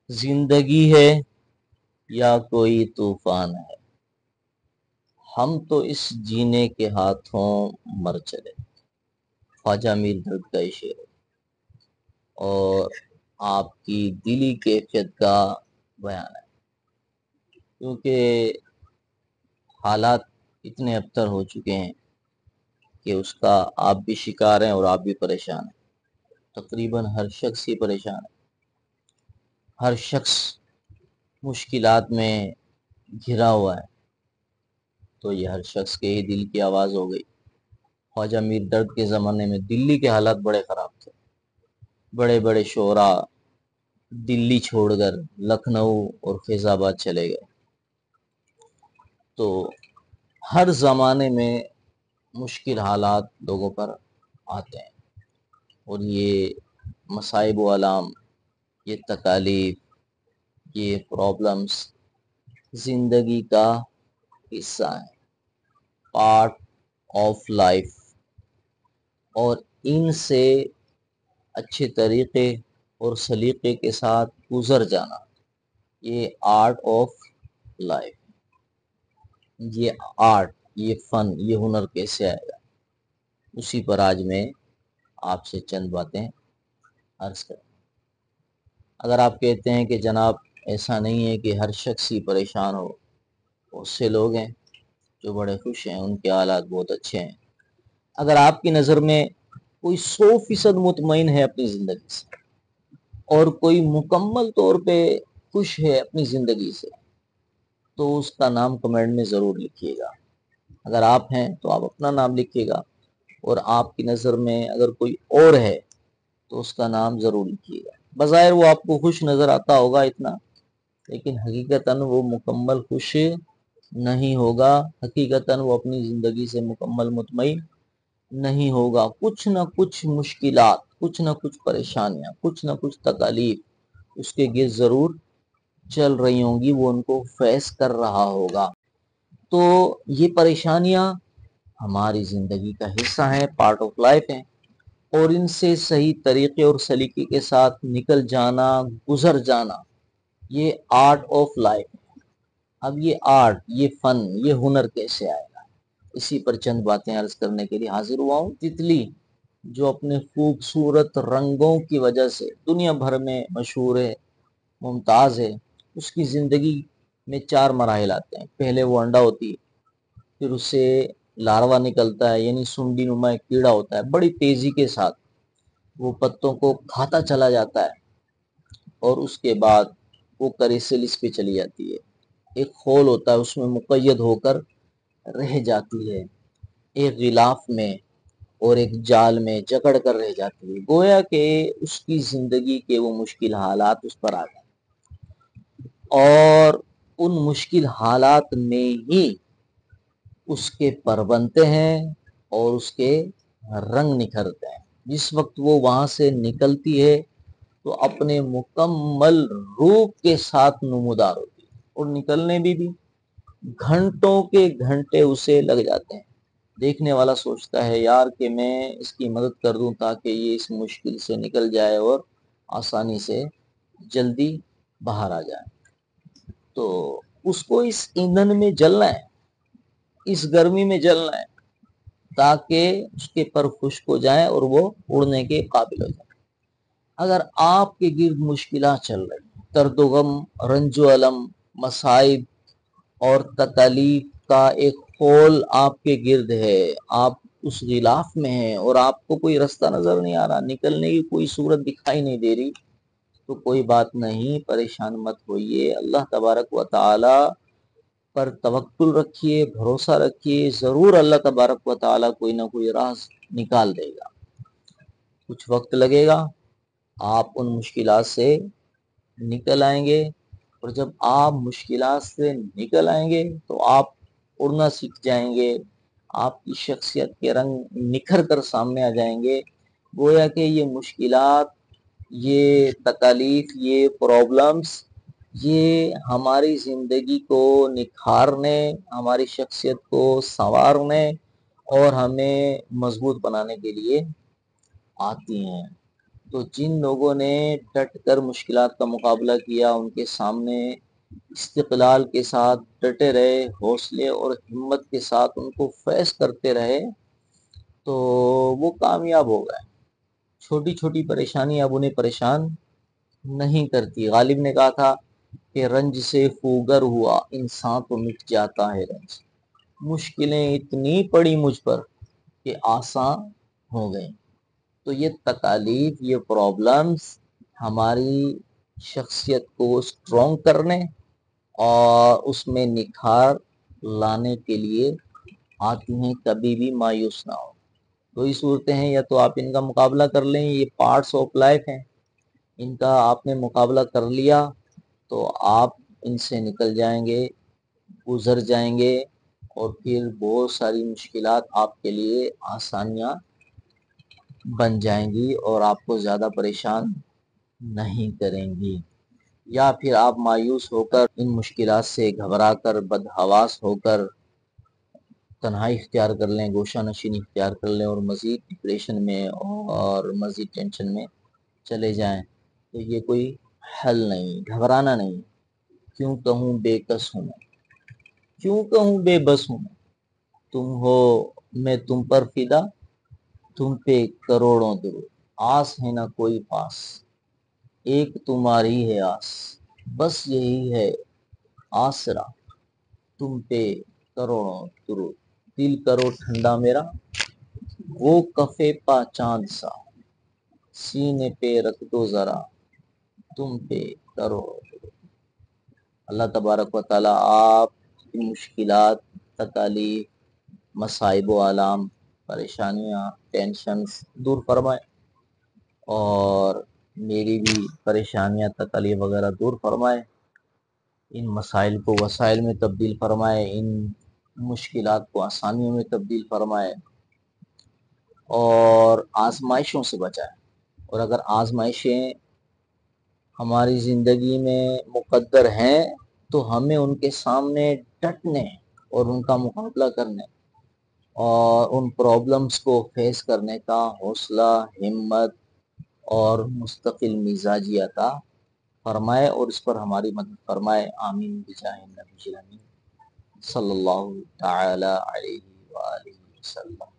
زندگی ہے یا کوئی طوفان ہے، ہم تو اس جینے کے ہاتھوں مر چلے۔ خواجہ میر درد کا یہ شعر ہے اور آپ کی دلی کیفیت کا بیان ہے، کیونکہ حالات اتنے ابتر ہو چکے ہیں کہ اس کا آپ بھی شکار ہیں اور آپ بھی پریشان ہیں۔ تقریباً ہر شخص ہی پریشان ہے، ہر شخص مشکلات میں گھرا ہوا ہے۔ تو یہ ہر شخص کے ہی دل کی آواز ہو گئی۔ خواجہ میر درد کے زمانے میں دلی کے حالات بڑے خراب تھے، بڑے بڑے شعراء دلی چھوڑ کر لکھنؤ اور فیض آباد چلے گئے۔ تو ہر زمانے میں مشکل حالات لوگوں پر آتے ہیں، اور یہ مصائب و آلام، یہ تکالیف، یہ پرابلمز زندگی کا حصہ ہیں، پارٹ آف لائف، اور ان سے اچھے طریقے اور سلیقے کے ساتھ گزر جانا، یہ آرٹ آف لائف۔ یہ آرٹ، یہ فن، یہ ہنر کیسے آئے گا، اسی پر آج میں آپ سے چند باتیں عرض کریں۔ اگر آپ کہتے ہیں کہ جناب ایسا نہیں ہے کہ ہر شخص ہی پریشان ہو، بہت سے لوگ ہیں جو بڑے خوش ہیں، ان کے حالات بہت اچھے ہیں۔ اگر آپ کی نظر میں کوئی 100% مطمئن ہے اپنی زندگی سے، اور کوئی مکمل طور پہ خوش ہے اپنی زندگی سے، تو اس کا نام کمنٹ میں ضرور لکھیے گا۔ اگر آپ ہیں تو آپ اپنا نام لکھیے گا، اور آپ کی نظر میں اگر کوئی اور ہے تو اس کا نام ضرور لکھیے گا۔ بظاہر وہ آپ کو خوش نظر آتا ہوگا اتنا، لیکن حقیقتاً وہ مکمل خوش نہیں ہوگا، حقیقتاً وہ اپنی زندگی سے مکمل مطمئن نہیں ہوگا۔ کچھ نہ کچھ مشکلات، کچھ نہ کچھ پریشانیاں، کچھ نہ کچھ تکالیف اس کے گرد ضرور چل رہی ہوں گی، وہ ان کو فیس کر رہا ہوگا۔ تو یہ پریشانیاں ہماری زندگی کا حصہ ہیں، پارٹ آف لائف ہیں، اور ان سے صحیح طریقے اور سلیقے کے ساتھ نکل جانا، گزر جانا، یہ آرٹ آف لائف ہے۔ اب یہ آرٹ، یہ فن، یہ ہنر کیسے آئے گا، اسی پر چند باتیں عرض کرنے کے لیے حاضر ہوا ہوں۔ تتلی جو اپنے خوبصورت رنگوں کی وجہ سے دنیا بھر میں مشہور ہے، ممتاز ہے، اس کی زندگی میں 4 مراحل آتے ہیں۔ پہلے وہ انڈا ہوتی ہے، پھر اس سے لاروا نکلتا ہے، یعنی سنڈی نما ایک کیڑا ہوتا ہے، بڑی تیزی کے ساتھ وہ پتوں کو کھاتا چلا جاتا ہے، اور اس کے بعد وہ کریسلس پہ چلی جاتی ہے، ایک خول ہوتا ہے اس میں مقید ہو کر رہ جاتی ہے، ایک غلاف میں اور ایک جال میں جکڑ کر رہ جاتی ہے، گویا کہ اس کی زندگی کے وہ مشکل حالات اس پر آ گئے، اور ان مشکل حالات میں ہی اس کے پر بنتے ہیں اور اس کے رنگ نکھرتے ہیں۔ جس وقت وہ وہاں سے نکلتی ہے تو اپنے مکمل روپ کے ساتھ نمودار ہوتی ہے، اور نکلنے بھی گھنٹوں کے گھنٹے اسے لگ جاتے ہیں۔ دیکھنے والا سوچتا ہے یار کہ میں اس کی مدد کر دوں تاکہ یہ اس مشکل سے نکل جائے اور آسانی سے جلدی باہر آ جائے۔ تو اس کو اس ایندھن میں جلنا ہے، اس گرمی میں جلنا ہے، تاکہ اس کے پر خشک ہو جائیں اور وہ اڑنے کے قابل ہو جائیں۔ اگر آپ کے گرد مشکلات چل رہی ہیں، درد و غم، رنج و علم، مصائب اور تکالیف کا ایک خول آپ کے گرد ہے، آپ اس غلاف میں ہیں اور آپ کو کوئی رستہ نظر نہیں آ رہا، نکلنے کی کوئی صورت دکھائی نہیں دے رہی، تو کوئی بات نہیں، پریشان مت ہوئیے، اللہ تبارک و تعالی پر توکل رکھیے، بھروسہ رکھیے، ضرور اللہ تبارک و تعالی کوئی نہ کوئی راہ نکال دے گا۔ کچھ وقت لگے گا، آپ ان مشکلات سے نکل آئیں گے، اور جب آپ مشکلات سے نکل آئیں گے تو آپ اڑنا سیکھ جائیں گے، آپ کی شخصیت کے رنگ نکھر کر سامنے آ جائیں گے، گویا کہ یہ مشکلات، یہ تکالیف، یہ پرابلمز، یہ ہماری زندگی کو نکھارنے، ہماری شخصیت کو سنوارنے اور ہمیں مضبوط بنانے کے لیے آتی ہیں۔ تو جن لوگوں نے ڈٹ کر مشکلات کا مقابلہ کیا، ان کے سامنے استقلال کے ساتھ ڈٹے رہے، حوصلے اور ہمت کے ساتھ ان کو فیس کرتے رہے، تو وہ کامیاب ہو گئے۔ چھوٹی چھوٹی پریشانی اب انہیں پریشان نہیں کرتی۔ غالب نے کہا تھا کہ رنج سے خوگر ہوا انسان تو مٹ جاتا ہے رنج۔ مشکلیں اتنی پڑی مجھ پر کہ آسان ہو گئیں۔ تو یہ تکالیف، یہ پرابلمز ہماری شخصیت کو اسٹرانگ کرنے اور اس میں نکھار لانے کے لیے آتی ہیں۔ کبھی بھی مایوس نہ ہو۔ دو ہی صورتیں ہیں، یا تو آپ ان کا مقابلہ کر لیں، یہ پارٹس آف لائف ہیں، ان کا آپ نے مقابلہ کر لیا تو آپ ان سے نکل جائیں گے، گزر جائیں گے، اور پھر بہت ساری مشکلات آپ کے لیے آسانیاں بن جائیں گی اور آپ کو زیادہ پریشان نہیں کریں گی۔ یا پھر آپ مایوس ہو کر، ان مشکلات سے گھبرا کر، بدحواس ہو کر تنہائی اختیار کر لیں، گوشہ نشینی اختیار کر لیں اور مزید ڈپریشن میں اور مزید ٹینشن میں چلے جائیں، تو یہ کوئی حل نہیں۔ گھبرانا نہیں۔ کیوں کہوں بے کس ہوں میں، کیوں کہوں بے بس ہوں میں، تم ہو میں تم پر فدا، تم پہ کروڑوں درود، آس ہے نہ کوئی پاس، ایک تمہاری ہے آس، بس یہی ہے آسرا، تم پہ کروڑوں درود، دل کرو ٹھنڈا میرا، وہ کفے پا چاند سا، سینے پہ رکھ دو ذرا، تم پہ کروڑوں درود۔ اللہ تبارک و تعالیٰ آپ کی مشکلات، تکالیف، مصائب و آلام، پریشانیاں، ٹینشنز دور فرمائے، اور میری بھی پریشانیاں، تکالیف وغیرہ دور فرمائے، ان مسائل کو وسائل میں تبدیل فرمائے، ان مشکلات کو آسانیوں میں تبدیل فرمائے، اور آزمائشوں سے بچائے۔ اور اگر آزمائشیں ہماری زندگی میں مقدر ہیں تو ہمیں ان کے سامنے ڈٹنے اور ان کا مقابلہ کرنے اور ان پرابلمز کو فیس کرنے کا حوصلہ، ہمت اور مستقل مزاجی عطا فرمائے، اور اس پر ہماری مدد فرمائے۔ آمین بجاہ النبی الامین صلی اللہ تعالی علیہ وآلہ وسلم۔